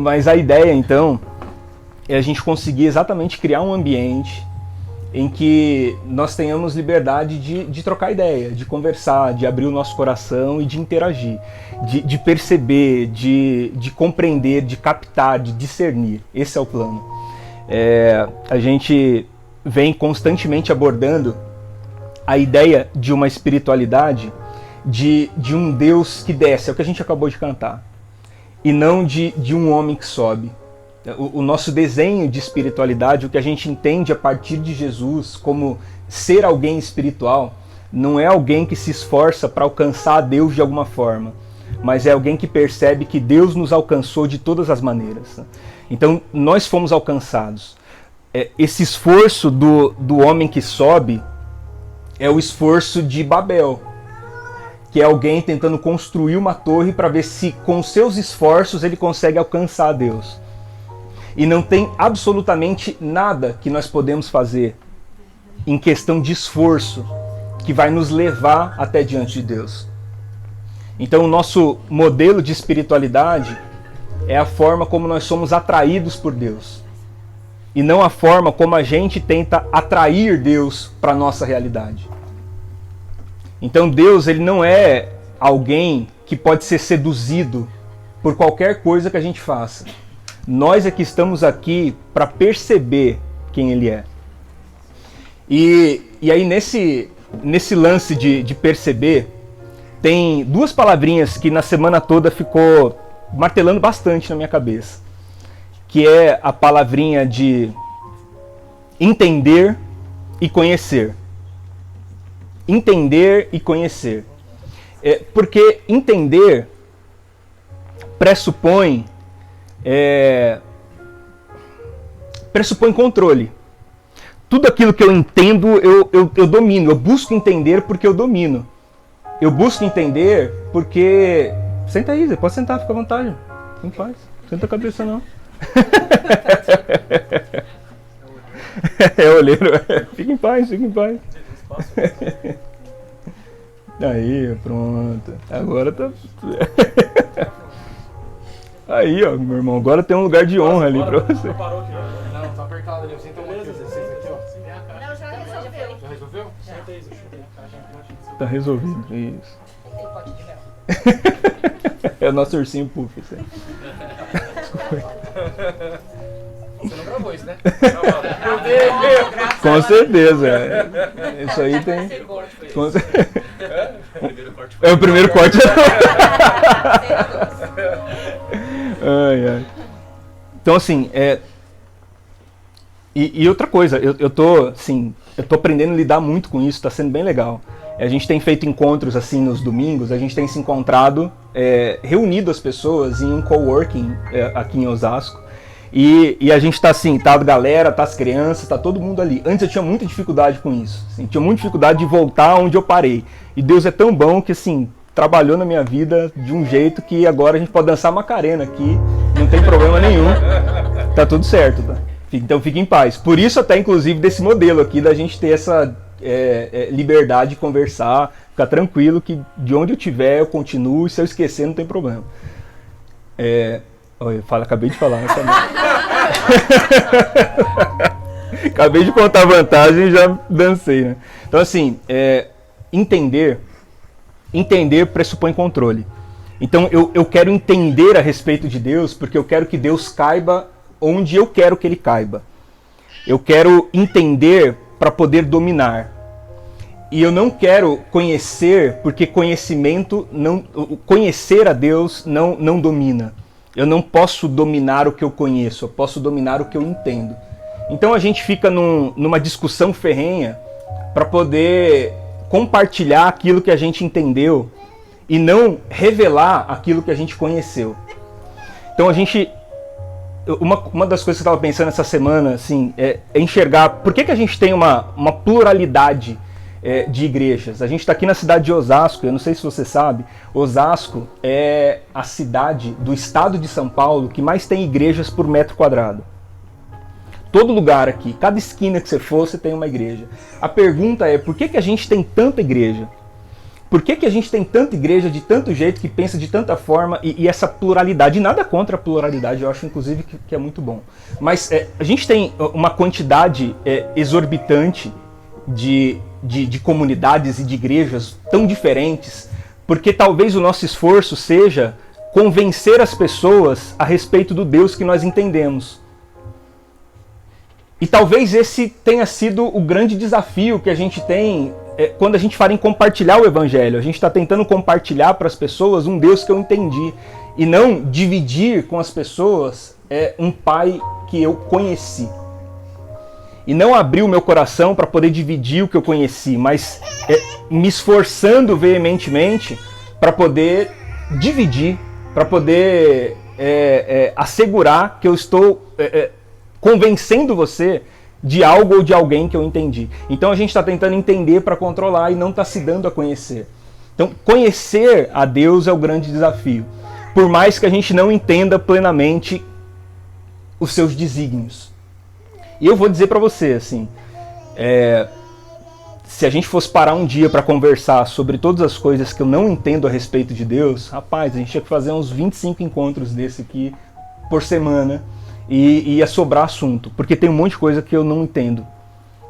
Mas a ideia, então, é a gente conseguir exatamente criar um ambiente em que nós tenhamos liberdade de trocar ideia, de conversar, de abrir o nosso coração e de interagir, de perceber, de compreender, de captar, de discernir. Esse é o plano. A gente vem constantemente abordando a ideia de uma espiritualidade, de um Deus que desce, é o que a gente acabou de cantar, e não de um homem que sobe. O nosso desenho de espiritualidade, o que a gente entende a partir de Jesus como ser alguém espiritual, não é alguém que se esforça para alcançar a Deus de alguma forma, mas é alguém que percebe que Deus nos alcançou de todas as maneiras. Então, nós fomos alcançados. Esse esforço do homem que sobe é o esforço de Babel, que é alguém tentando construir uma torre para ver se com seus esforços ele consegue alcançar a Deus. E não tem absolutamente nada que nós podemos fazer em questão de esforço que vai nos levar até diante de Deus. Então o nosso modelo de espiritualidade é a forma como nós somos atraídos por Deus. E não a forma como a gente tenta atrair Deus para a nossa realidade. Então Deus, ele não é alguém que pode ser seduzido por qualquer coisa que a gente faça. Nós é que estamos aqui para perceber quem Ele é. E aí nesse lance de perceber, tem duas palavrinhas que na semana toda ficou martelando bastante na minha cabeça. Que é a palavrinha de entender e conhecer. Entender e conhecer. Porque entender pressupõe controle. Tudo aquilo que eu entendo, eu domino. Eu busco entender porque eu domino. Eu busco entender porque... Senta aí, Zé, pode sentar, fica à vontade. Não faz. Senta a cabeça, não. Olheiro. Fica em paz, fica em paz. Aí, pronto. Agora tá... Aí, ó, meu irmão, agora tem um lugar de honra ali pra você. Não, tá apertado ali. Senta beleza, vocês aqui, ó. Não, já resolveu. Já resolveu? Senta aí, Tá resolvido, isso. É o nosso ursinho puff, isso aí. Você não gravou isso, né? Com certeza. Isso aí tem... É o primeiro corte. Ai, ai. Então, assim, e outra coisa, eu tô aprendendo a lidar muito com isso, tá sendo bem legal. A gente tem feito encontros assim nos domingos, a gente tem se encontrado, reunido as pessoas em um coworking aqui em Osasco. E a gente tá assim, tá a galera, tá as crianças, tá todo mundo ali. Antes eu tinha muita dificuldade com isso, assim, tinha muita dificuldade de voltar onde eu parei. E Deus é tão bom que assim, trabalhou na minha vida de um jeito que agora a gente pode dançar Macarena aqui, não tem problema nenhum. Tá tudo certo, tá? Então fique em paz. Por isso até inclusive desse modelo aqui, da gente ter essa liberdade de conversar, ficar tranquilo que de onde eu estiver eu continuo e se eu esquecer não tem problema. Acabei de falar, né? Acabei de contar vantagem e já dancei, né? Então assim, entender pressupõe controle. Então eu quero entender a respeito de Deus porque eu quero que Deus caiba onde eu quero que Ele caiba. Eu quero entender para poder dominar. E eu não quero conhecer porque conhecer a Deus não domina. Eu não posso dominar o que eu conheço, eu posso dominar o que eu entendo. Então a gente fica numa discussão ferrenha para poder compartilhar aquilo que a gente entendeu e não revelar aquilo que a gente conheceu. Então a gente... Uma das coisas que eu estava pensando essa semana assim, é enxergar por que a gente tem uma pluralidade de igrejas. A gente está aqui na cidade de Osasco, eu não sei se você sabe, Osasco é a cidade do estado de São Paulo que mais tem igrejas por metro quadrado. Todo lugar aqui, cada esquina que você for, você tem uma igreja. A pergunta é, por que a gente tem tanta igreja? Por que a gente tem tanta igreja de tanto jeito, que pensa de tanta forma, e essa pluralidade? E nada contra a pluralidade, eu acho inclusive que é muito bom. Mas a gente tem uma quantidade exorbitante de comunidades e de igrejas tão diferentes, porque talvez o nosso esforço seja convencer as pessoas a respeito do Deus que nós entendemos. E talvez esse tenha sido o grande desafio que a gente tem quando a gente fala em compartilhar o Evangelho. A gente está tentando compartilhar para as pessoas um Deus que eu entendi, e não dividir com as pessoas um Pai que eu conheci. E não abrir o meu coração para poder dividir o que eu conheci, mas me esforçando veementemente para poder dividir, para poder assegurar que eu estou convencendo você de algo ou de alguém que eu entendi. Então a gente está tentando entender para controlar e não está se dando a conhecer. Então conhecer a Deus é o grande desafio. Por mais que a gente não entenda plenamente os seus desígnios. E eu vou dizer para você, assim, se a gente fosse parar um dia para conversar sobre todas as coisas que eu não entendo a respeito de Deus, rapaz, a gente tinha que fazer uns 25 encontros desse aqui por semana. E ia sobrar assunto, porque tem um monte de coisa que eu não entendo.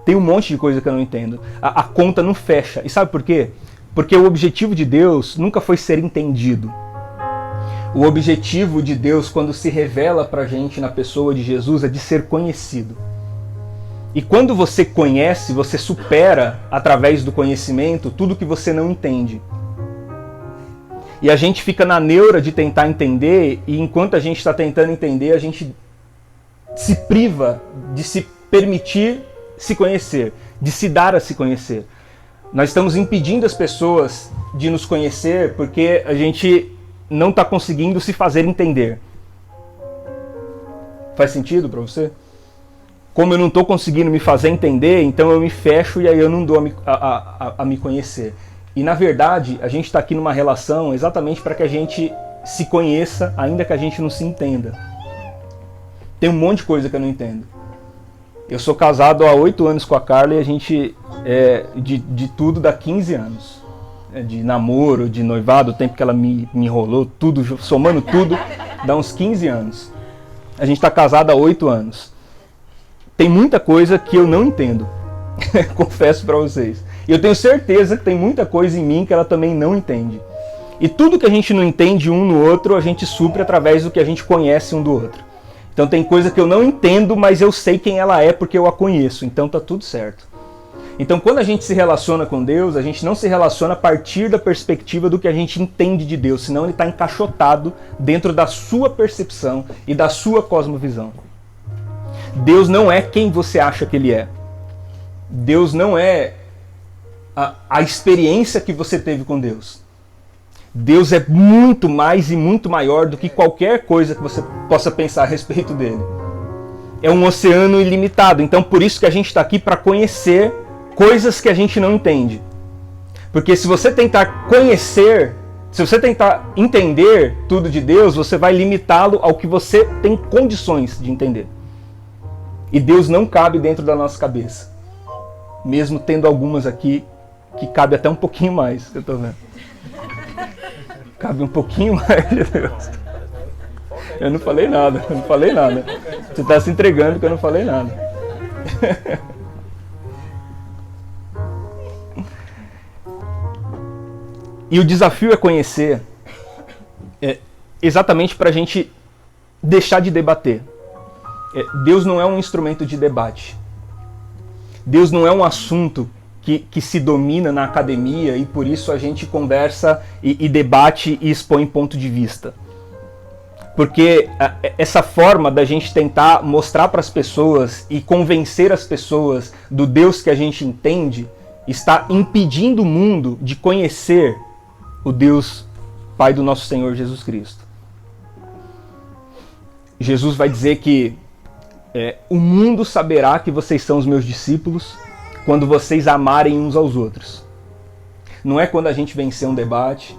Tem um monte de coisa que eu não entendo. A conta não fecha. E sabe por quê? Porque o objetivo de Deus nunca foi ser entendido. O objetivo de Deus, quando se revela pra gente na pessoa de Jesus, é de ser conhecido. E quando você conhece, você supera, através do conhecimento, tudo que você não entende. E a gente fica na neura de tentar entender, e enquanto a gente está tentando entender, a gente se priva de se permitir se conhecer, de se dar a se conhecer. Nós estamos impedindo as pessoas de nos conhecer porque a gente não está conseguindo se fazer entender. Faz sentido para você? Como eu não estou conseguindo me fazer entender, então eu me fecho e aí eu não dou a me conhecer. E na verdade, a gente está aqui numa relação exatamente para que a gente se conheça, ainda que a gente não se entenda. Tem um monte de coisa que eu não entendo. Eu sou casado há 8 anos com a Carla e a gente, de tudo, dá 15 anos. De namoro, de noivado, o tempo que ela me enrolou, tudo, somando tudo, dá uns 15 anos. A gente está casado há 8 anos. Tem muita coisa que eu não entendo, confesso para vocês. E eu tenho certeza que tem muita coisa em mim que ela também não entende. E tudo que a gente não entende um no outro, a gente supre através do que a gente conhece um do outro. Então tem coisa que eu não entendo, mas eu sei quem ela é porque eu a conheço. Então tá tudo certo. Então quando a gente se relaciona com Deus, a gente não se relaciona a partir da perspectiva do que a gente entende de Deus, senão ele está encaixotado dentro da sua percepção e da sua cosmovisão. Deus não é quem você acha que ele é. Deus não é a experiência que você teve com Deus. Deus é muito mais e muito maior do que qualquer coisa que você possa pensar a respeito dele. É um oceano ilimitado. Então por isso que a gente está aqui para conhecer coisas que a gente não entende. Porque se você tentar conhecer, se você tentar entender tudo de Deus, você vai limitá-lo ao que você tem condições de entender. E Deus não cabe dentro da nossa cabeça. Mesmo tendo algumas aqui que cabe até um pouquinho mais, eu estou vendo. Cabe um pouquinho mais de Deus. Eu não falei nada, eu não falei nada. Você está se entregando que eu não falei nada. E o desafio é conhecer, exatamente para a gente deixar de debater. Deus não é um instrumento de debate. Deus não é um assunto que se domina na academia e por isso a gente conversa e debate e expõe ponto de vista. Porque essa forma da gente tentar mostrar para as pessoas e convencer as pessoas do Deus que a gente entende está impedindo o mundo de conhecer o Deus Pai do nosso Senhor Jesus Cristo. Jesus vai dizer que o mundo saberá que vocês são os meus discípulos quando vocês amarem uns aos outros. Não é quando a gente vencer um debate,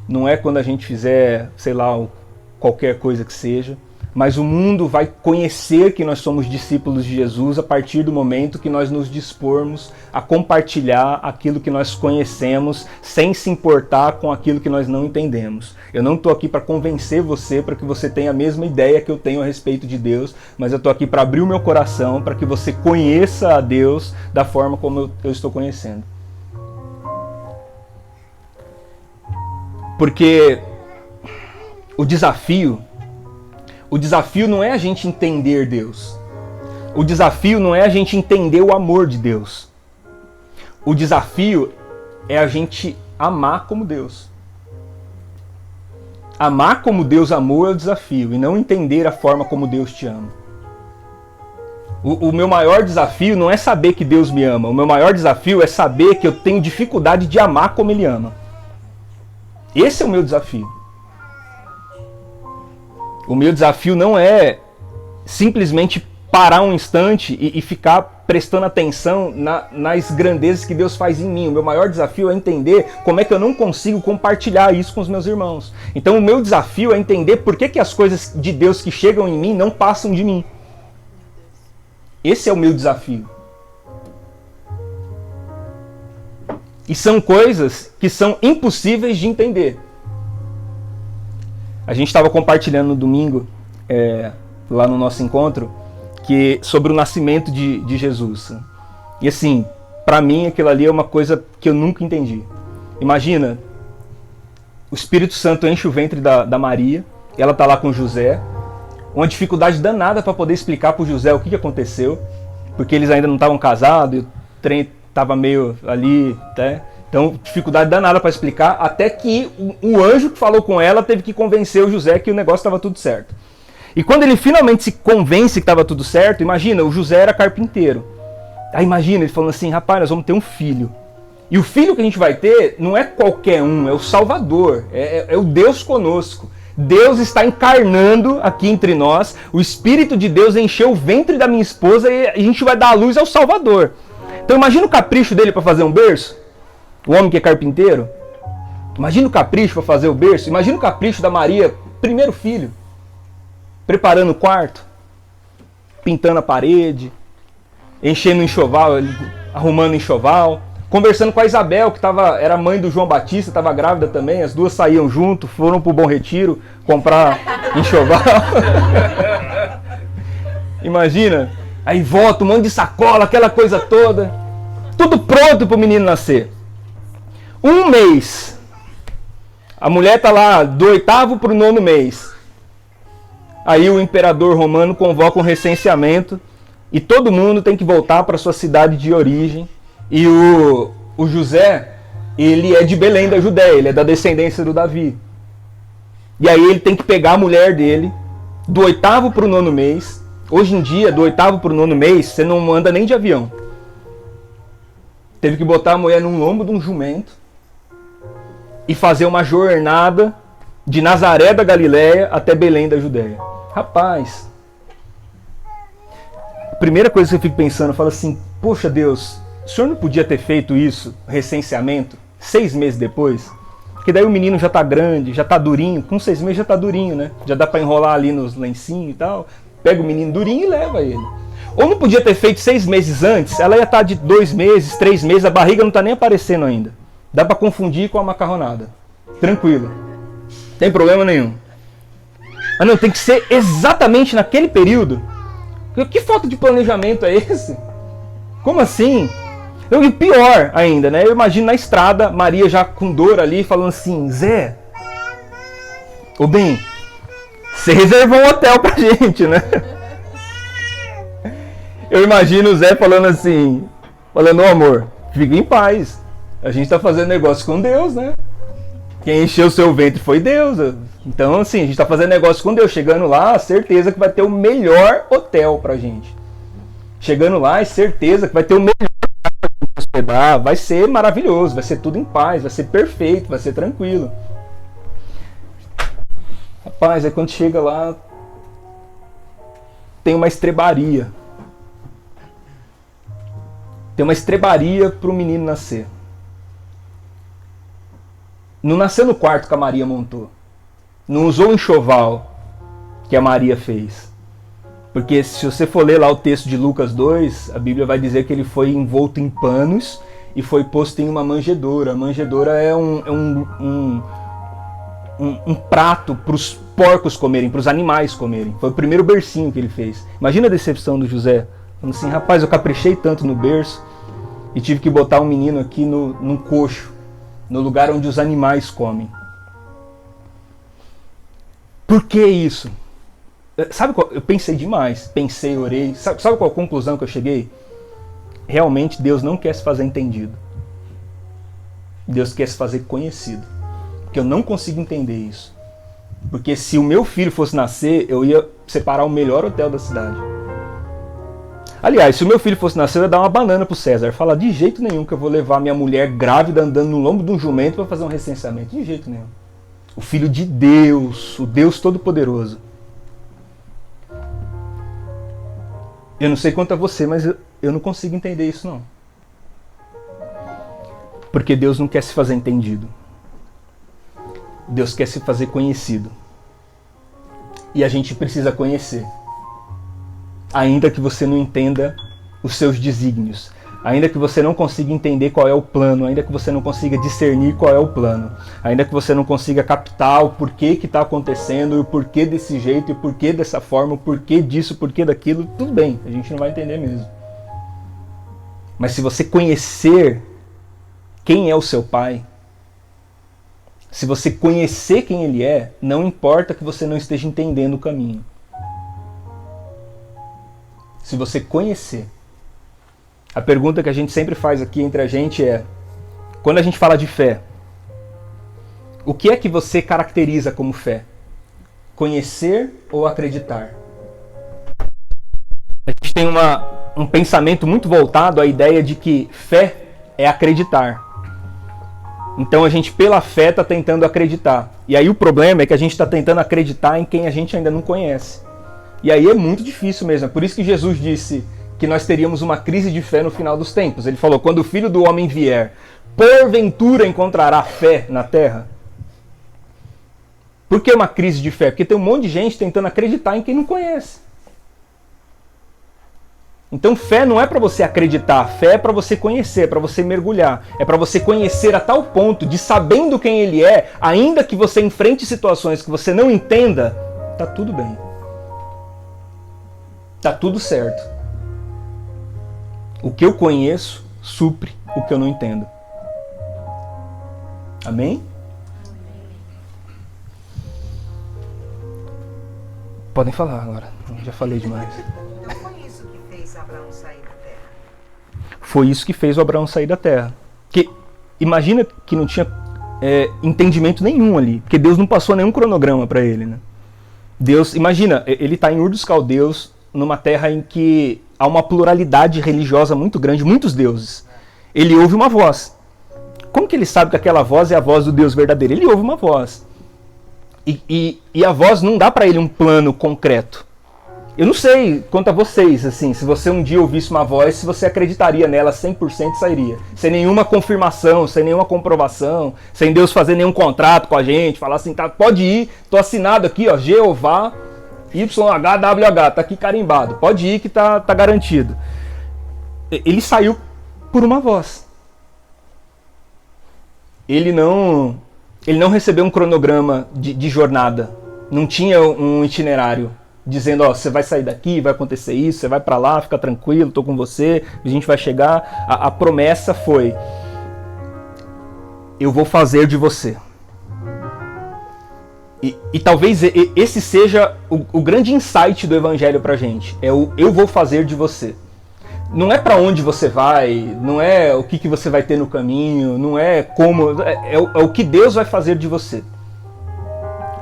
não é quando a gente fizer, sei lá, qualquer coisa que seja, mas o mundo vai conhecer que nós somos discípulos de Jesus a partir do momento que nós nos dispormos a compartilhar aquilo que nós conhecemos, sem se importar com aquilo que nós não entendemos. Eu não estou aqui para convencer você para que você tenha a mesma ideia que eu tenho a respeito de Deus, mas eu estou aqui para abrir o meu coração para que você conheça a Deus da forma como eu estou conhecendo. Porque o desafio não é a gente entender Deus. O desafio não é a gente entender o amor de Deus. O desafio é a gente amar como Deus. Amar como Deus amou é o desafio, e não entender a forma como Deus te ama. O meu maior desafio não é saber que Deus me ama. O meu maior desafio é saber que eu tenho dificuldade de amar como Ele ama. Esse é o meu desafio. O meu desafio não é simplesmente parar um instante e ficar prestando atenção nas grandezas que Deus faz em mim. O meu maior desafio é entender como é que eu não consigo compartilhar isso com os meus irmãos. Então o meu desafio é entender por que as coisas de Deus que chegam em mim não passam de mim. Esse é o meu desafio. E são coisas que são impossíveis de entender. A gente estava compartilhando no domingo, lá no nosso encontro, sobre o nascimento de Jesus. E assim, para mim aquilo ali é uma coisa que eu nunca entendi. Imagina, o Espírito Santo enche o ventre da Maria, e ela está lá com José, uma dificuldade danada para poder explicar para o José o que aconteceu, porque eles ainda não estavam casados, e o trem estava meio ali, né? Então, dificuldade danada para explicar, até que o anjo que falou com ela teve que convencer o José que o negócio estava tudo certo. E quando ele finalmente se convence que estava tudo certo, imagina, o José era carpinteiro. Aí imagina, ele falando assim, rapaz, nós vamos ter um filho. E o filho que a gente vai ter não é qualquer um, é o Salvador, é o Deus conosco. Deus está encarnando aqui entre nós, o Espírito de Deus encheu o ventre da minha esposa e a gente vai dar a luz ao Salvador. Então imagina o capricho dele para fazer um berço, o homem que é carpinteiro. Imagina o capricho para fazer o berço, imagina o capricho da Maria, primeiro filho, preparando o quarto, pintando a parede, enchendo o enxoval, arrumando o enxoval, conversando com a Isabel, que era mãe do João Batista, estava grávida também, as duas saíam junto, foram para o Bom Retiro comprar enxoval. Imagina, aí volta um monte de sacola, aquela coisa toda, tudo pronto para o menino nascer. Um mês, a mulher está lá do 8º para o 9º mês. Aí o imperador romano convoca um recenseamento e todo mundo tem que voltar para sua cidade de origem. E o José, ele é de Belém da Judéia, ele é da descendência do Davi. E aí ele tem que pegar a mulher dele, do 8º para o 9º mês. Hoje em dia, do 8º para o 9º mês, você não anda nem de avião. Teve que botar a mulher num lombo de um jumento e fazer uma jornada de Nazaré da Galileia até Belém da Judéia. Rapaz, a primeira coisa que eu fico pensando, eu falo assim, poxa Deus, o senhor não podia ter feito isso, recenseamento, 6 meses depois? Porque daí o menino já tá grande, já tá durinho, com 6 meses já tá durinho, né? Já dá para enrolar ali nos lencinhos e tal, pega o menino durinho e leva ele. Ou não podia ter feito 6 meses antes, ela ia estar de 2 meses, 3 meses, a barriga não tá nem aparecendo ainda. Dá para confundir com a macarronada. Tranquilo. Tem problema nenhum. Mas não, tem que ser exatamente naquele período. Que falta de planejamento é esse? Como assim? E pior ainda, né? Eu imagino na estrada, Maria já com dor ali, falando assim, Zé, ô bem, você reservou um hotel pra gente, né? Eu imagino o Zé falando assim, falando, ô amor, fica em paz. A gente tá fazendo negócio com Deus, né? Quem encheu o seu ventre foi Deus. Então, assim, a gente tá fazendo negócio com Deus. Chegando lá, certeza que vai ter o melhor hotel pra gente. Chegando lá, é certeza que vai ter o melhor pra gente hospedar. Vai ser maravilhoso, vai ser tudo em paz, vai ser perfeito, vai ser tranquilo. Rapaz, aí quando chega lá, tem uma estrebaria. Tem uma estrebaria pro menino nascer. Não nasceu no quarto que a Maria montou. Não usou o enxoval que a Maria fez. Porque se você for ler lá o texto de Lucas 2, a Bíblia vai dizer que ele foi envolto em panos e foi posto em uma manjedoura. A manjedoura é um prato para os porcos comerem, para os animais comerem. Foi o primeiro bercinho que ele fez. Imagina a decepção do José. Falando assim, rapaz, eu caprichei tanto no berço e tive que botar um menino aqui num coxo, no lugar onde os animais comem. Por que isso? Sabe qual? Eu pensei demais, orei. Sabe qual a conclusão que eu cheguei? Realmente Deus não quer se fazer entendido. Deus quer se fazer conhecido. Porque eu não consigo entender isso. Porque se o meu filho fosse nascer, eu ia separar o melhor hotel da cidade. Aliás, se o meu filho fosse nascer, eu ia dar uma banana pro César. Falar de jeito nenhum que eu vou levar minha mulher grávida andando no lombo de um jumento para fazer um recenseamento. De jeito nenhum. O Filho de Deus, o Deus Todo-Poderoso. Eu não sei quanto a você, mas eu não consigo entender isso não. Porque Deus não quer se fazer entendido. Deus quer se fazer conhecido. E a gente precisa conhecer. Ainda que você não entenda os seus desígnios. Ainda que você não consiga entender qual é o plano. Ainda que você não consiga discernir qual é o plano. Ainda que você não consiga captar o porquê que está acontecendo, o porquê desse jeito, o porquê dessa forma, o porquê disso, o porquê daquilo. Tudo bem, a gente não vai entender mesmo. Mas se você conhecer quem é o seu pai, se você conhecer quem ele é, não importa que você não esteja entendendo o caminho. Se você conhecer. A pergunta que a gente sempre faz aqui entre a gente é, quando a gente fala de fé, o que é que você caracteriza como fé? Conhecer ou acreditar? A gente tem um pensamento muito voltado à ideia de que fé é acreditar. Então a gente, pela fé, está tentando acreditar. E aí o problema é que a gente está tentando acreditar em quem a gente ainda não conhece. E aí é muito difícil mesmo. É por isso que Jesus disse que nós teríamos uma crise de fé no final dos tempos. Ele falou, quando o Filho do Homem vier, porventura encontrará fé na terra? Por que uma crise de fé? Porque tem um monte de gente tentando acreditar em quem não conhece. Então fé não é para você acreditar, fé é para você conhecer, é para você mergulhar. É para você conhecer a tal ponto de, sabendo quem ele é, ainda que você enfrente situações que você não entenda, tá tudo bem. Tá tudo certo. O que eu conheço supre o que eu não entendo. Amém? Podem falar agora. Já falei demais. Não foi isso que fez Abraão sair da terra? Foi isso que fez o Abraão sair da terra. Que, imagina que não tinha entendimento nenhum ali. Porque Deus não passou nenhum cronograma para ele. Né? Deus, imagina, ele está em Ur dos Caldeus, numa terra em que há uma pluralidade religiosa muito grande, muitos deuses. Ele ouve uma voz. Como que ele sabe que aquela voz é a voz do Deus verdadeiro? Ele ouve uma voz. E a voz não dá para ele um plano concreto. Eu não sei quanto a vocês, assim, se você um dia ouvisse uma voz, se você acreditaria nela 100% sairia. Sem nenhuma confirmação, sem nenhuma comprovação, sem Deus fazer nenhum contrato com a gente, falar assim, tá, pode ir, tô assinado aqui, ó, Jeová, YHWH, tá aqui carimbado, pode ir que tá garantido. Ele saiu por uma voz. Ele não recebeu um cronograma de jornada, não tinha um itinerário dizendo, ó, você vai sair daqui, vai acontecer isso, você vai para lá, fica tranquilo, tô com você, a gente vai chegar. A promessa foi, eu vou fazer de você. E talvez esse seja o grande insight do evangelho pra gente, é o eu vou fazer de você. Não é para onde você vai, não é o que você vai ter no caminho, não é como, é o que Deus vai fazer de você.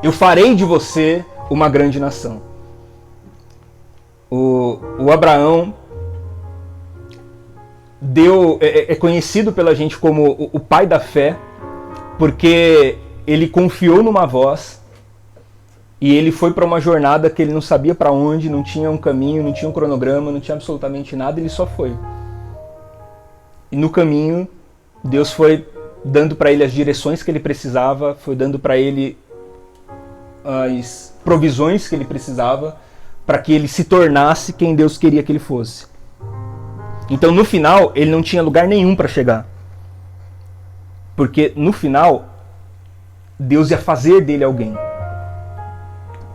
Eu farei de você uma grande nação. O Abraão é conhecido pela gente como o pai da fé, porque ele confiou numa voz e ele foi para uma jornada que ele não sabia para onde, não tinha um caminho, não tinha um cronograma, não tinha absolutamente nada, ele só foi. E no caminho, Deus foi dando para ele as direções que ele precisava, foi dando para ele as provisões que ele precisava para que ele se tornasse quem Deus queria que ele fosse. Então, no final, ele não tinha lugar nenhum para chegar. Porque, no final, Deus ia fazer dele alguém.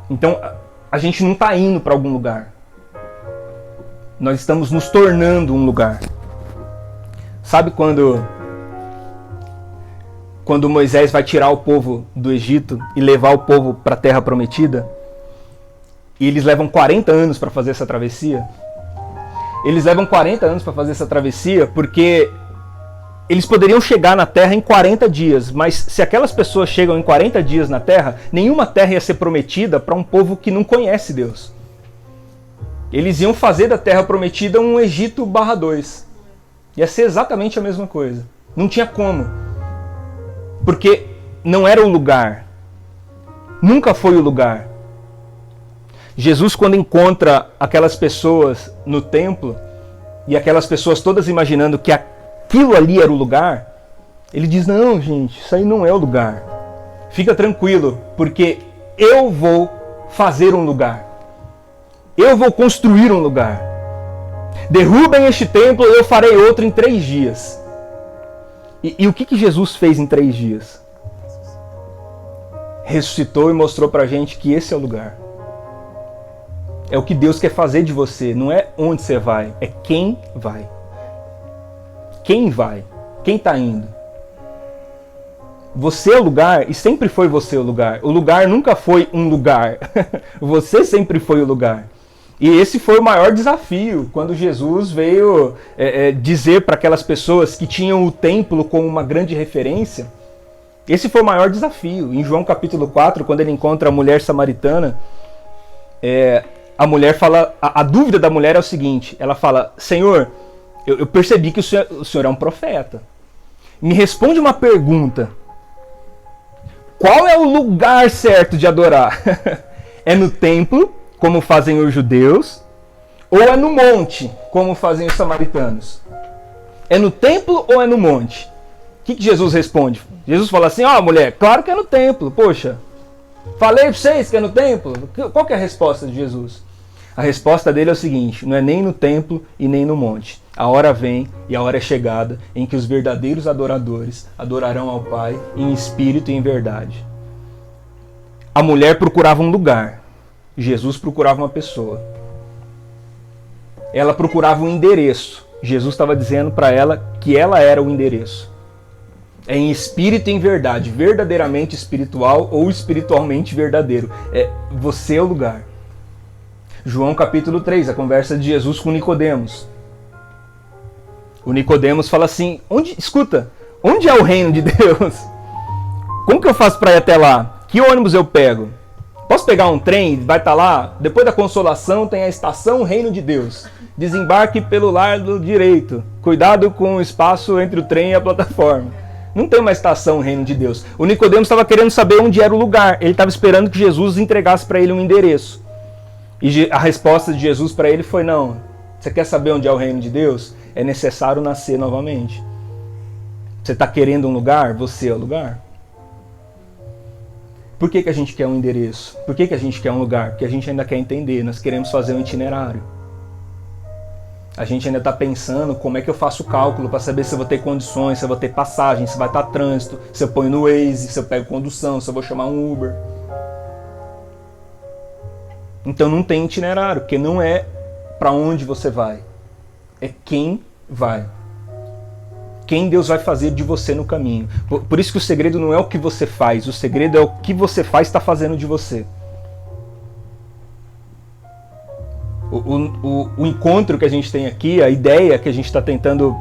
Então, a gente não está indo para algum lugar. Nós estamos nos tornando um lugar. Sabe quando Moisés vai tirar o povo do Egito e levar o povo para a Terra Prometida? E eles levam 40 anos para fazer essa travessia? Eles levam 40 anos para fazer essa travessia porque eles poderiam chegar na Terra em 40 dias, mas se aquelas pessoas chegam em 40 dias na Terra, nenhuma terra ia ser prometida para um povo que não conhece Deus. Eles iam fazer da Terra Prometida um Egito /2. Ia ser exatamente a mesma coisa. Não tinha como. Porque não era o lugar. Nunca foi o lugar. Jesus, quando encontra aquelas pessoas no templo, e aquelas pessoas todas imaginando que aquilo ali era o lugar, ele diz, não, gente, isso aí não é o lugar. Fica tranquilo, porque eu vou fazer um lugar. Eu vou construir um lugar. Derrubem este templo, eu farei outro em 3 dias. E o que Jesus fez em 3 dias? Ressuscitou e mostrou pra gente que esse é o lugar. É o que Deus quer fazer de você. Não é onde você vai, é quem vai. Quem vai? Quem está indo? Você é o lugar e sempre foi você o lugar. O lugar nunca foi um lugar. Você sempre foi o lugar. E esse foi o maior desafio quando Jesus veio dizer para aquelas pessoas que tinham o templo como uma grande referência. Esse foi o maior desafio. Em João capítulo 4, quando ele encontra a mulher samaritana, a mulher fala, a dúvida da mulher é o seguinte, ela fala, Senhor, eu percebi que o senhor é um profeta. Me responde uma pergunta. Qual é o lugar certo de adorar? É no templo, como fazem os judeus, ou é no monte, como fazem os samaritanos? É no templo ou é no monte? O que Jesus responde? Jesus fala assim, mulher, claro que é no templo, poxa. Falei para vocês que é no templo. Qual que é a resposta de Jesus? A resposta dele é o seguinte, não é nem no templo e nem no monte. A hora vem e a hora é chegada em que os verdadeiros adoradores adorarão ao Pai em espírito e em verdade. A mulher procurava um lugar. Jesus procurava uma pessoa. Ela procurava um endereço. Jesus estava dizendo para ela que ela era o endereço. É em espírito e em verdade, verdadeiramente espiritual ou espiritualmente verdadeiro. Você é o lugar. João capítulo 3, a conversa de Jesus com Nicodemos. O Nicodemos fala assim, escuta, onde é o reino de Deus? Como que eu faço para ir até lá? Que ônibus eu pego? Posso pegar um trem? Vai estar lá? Depois da Consolação tem a estação Reino de Deus. Desembarque pelo lado direito. Cuidado com o espaço entre o trem e a plataforma. Não tem uma estação Reino de Deus. O Nicodemos estava querendo saber onde era o lugar. Ele estava esperando que Jesus entregasse para ele um endereço. E a resposta de Jesus para ele foi, não. Você quer saber onde é o reino de Deus? É necessário nascer novamente. Você está querendo um lugar? Você é o lugar. Por que a gente quer um endereço? Por que a gente quer um lugar? Porque a gente ainda quer entender. Nós queremos fazer um itinerário. A gente ainda está pensando como é que eu faço o cálculo para saber se eu vou ter condições, se eu vou ter passagem, se vai estar trânsito, se eu ponho no Waze, se eu pego condução, se eu vou chamar um Uber. Então não tem itinerário, porque não é para onde você vai. É quem vai. Quem Deus vai fazer de você no caminho. Por isso que o segredo não é o que você faz, o segredo é o que você faz está fazendo de você. O encontro que a gente tem aqui, a ideia que a gente está tentando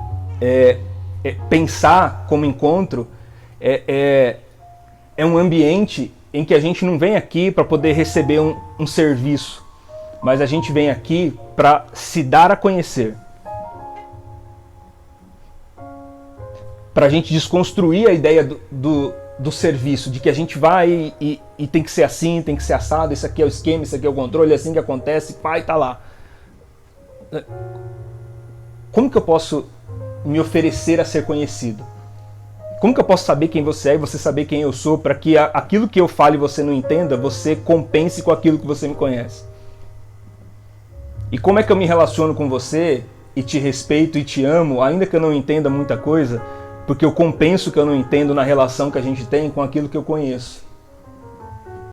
pensar como encontro, é um ambiente em que a gente não vem aqui para poder receber um serviço, mas a gente vem aqui para se dar a conhecer. Para a gente desconstruir a ideia do serviço, de que a gente vai e tem que ser assim, tem que ser assado, isso aqui é o esquema, isso aqui é o controle, é assim que acontece, pai, tá lá. Como que eu posso me oferecer a ser conhecido? Como que eu posso saber quem você é e você saber quem eu sou para que aquilo que eu falo e você não entenda, você compense com aquilo que você me conhece? E como é que eu me relaciono com você e te respeito e te amo, ainda que eu não entenda muita coisa, porque eu compenso o que eu não entendo na relação que a gente tem com aquilo que eu conheço?